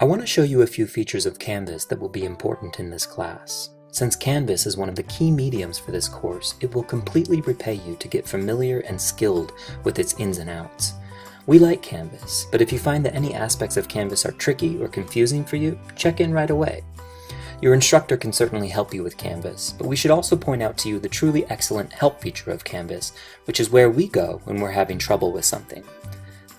I want to show you a few features of Canvas that will be important in this class. Since Canvas is one of the key mediums for this course, it will completely repay you to get familiar and skilled with its ins and outs. We like Canvas, but if you find that any aspects of Canvas are tricky or confusing for you, check in right away. Your instructor can certainly help you with Canvas, but we should also point out to you the truly excellent help feature of Canvas, which is where we go when we're having trouble with something.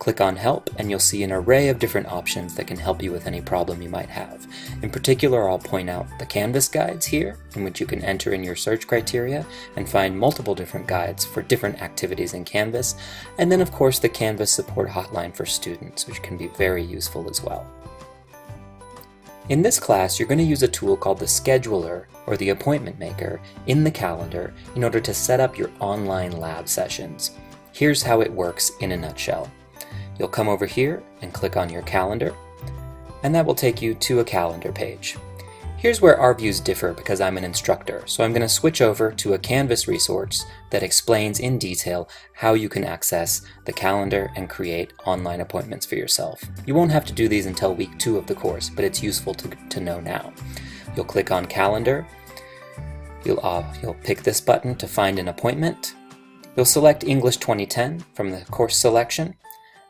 Click on Help and you'll see an array of different options that can help you with any problem you might have. In particular, I'll point out the Canvas guides here, in which you can enter in your search criteria and find multiple different guides for different activities in Canvas, and then of course the Canvas support hotline for students, which can be very useful as well. In this class, you're going to use a tool called the Scheduler, or the Appointment Maker, in the calendar in order to set up your online lab sessions. Here's how it works in a nutshell. You'll come over here and click on your calendar, and that will take you to a calendar page. Here's where our views differ because I'm an instructor, so I'm going to switch over to a Canvas resource that explains in detail how you can access the calendar and create online appointments for yourself. You won't have to do these until week 2 of the course, but it's useful to know now. You'll click on Calendar, you'll pick this button to find an appointment, you'll select English 2010 from the course selection,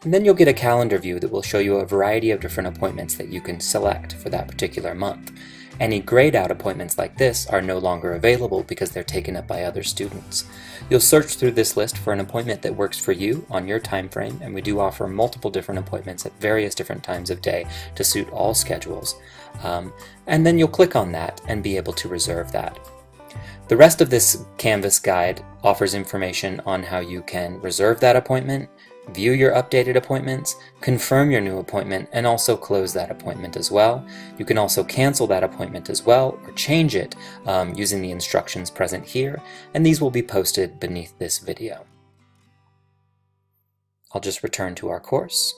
and then you'll get a calendar view that will show you a variety of different appointments that you can select for that particular month. Any grayed out appointments like this are no longer available because they're taken up by other students. You'll search through this list for an appointment that works for you on your time frame, and we do offer multiple different appointments at various different times of day to suit all schedules. And then you'll click on that and be able to reserve that. The rest of this Canvas guide offers information on how you can reserve that appointment, view your updated appointments, confirm your new appointment, and also close that appointment as well. You can also cancel that appointment as well, or change it using the instructions present here, and these will be posted beneath this video. I'll just return to our course.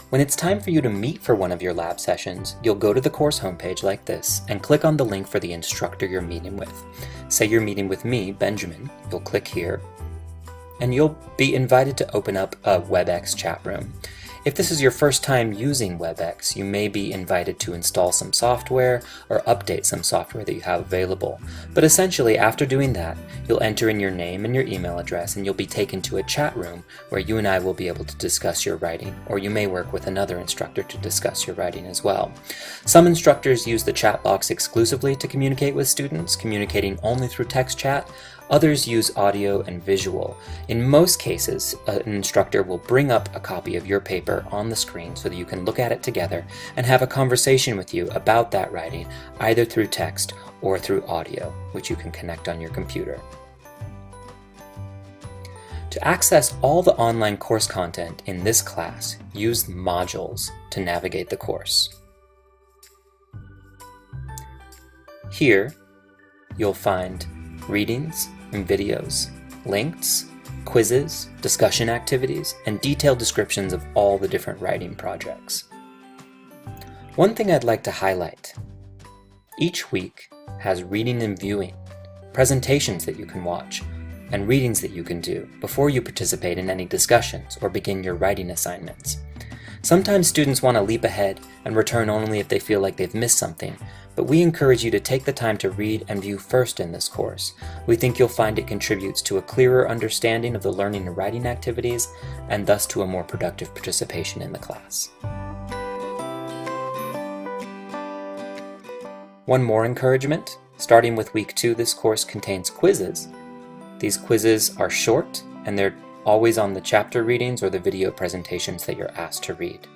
When it's time for you to meet for one of your lab sessions, you'll go to the course homepage like this and click on the link for the instructor you're meeting with. Say you're meeting with me, Benjamin, you'll click here, and you'll be invited to open up a WebEx chat room. If this is your first time using WebEx, you may be invited to install some software or update some software that you have available. But essentially, after doing that, you'll enter in your name and your email address, and you'll be taken to a chat room where you and I will be able to discuss your writing, or you may work with another instructor to discuss your writing as well. Some instructors use the chat box exclusively to communicate with students, communicating only through text chat. Others use audio and visual. In most cases, an instructor will bring up a copy of your paper on the screen so that you can look at it together and have a conversation with you about that writing, either through text or through audio, which you can connect on your computer. To access all the online course content in this class, use modules to navigate the course. Here, you'll find readings and videos, links, quizzes, discussion activities, and detailed descriptions of all the different writing projects. One thing I'd like to highlight: each week has reading and viewing, presentations that you can watch, and readings that you can do before you participate in any discussions or begin your writing assignments. Sometimes students want to leap ahead and return only if they feel like they've missed something, but we encourage you to take the time to read and view first in this course. We think you'll find it contributes to a clearer understanding of the learning and writing activities, and thus to a more productive participation in the class. One more encouragement: starting with week 2, this course contains quizzes. These quizzes are short, and they're always on the chapter readings or the video presentations that you're asked to read.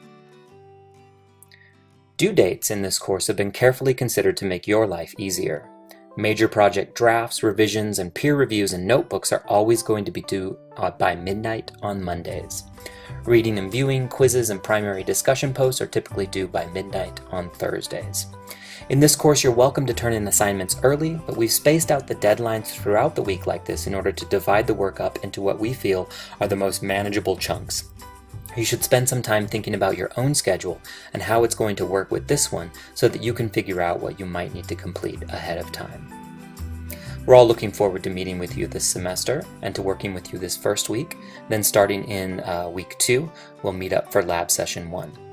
Due dates in this course have been carefully considered to make your life easier. Major project drafts, revisions, and peer reviews and notebooks are always going to be due by midnight on Mondays. Reading and viewing, quizzes, and primary discussion posts are typically due by midnight on Thursdays. In this course, you're welcome to turn in assignments early, but we've spaced out the deadlines throughout the week like this in order to divide the work up into what we feel are the most manageable chunks. You should spend some time thinking about your own schedule and how it's going to work with this one so that you can figure out what you might need to complete ahead of time. We're all looking forward to meeting with you this semester and to working with you this first week. Then starting in week 2, we'll meet up for lab session 1.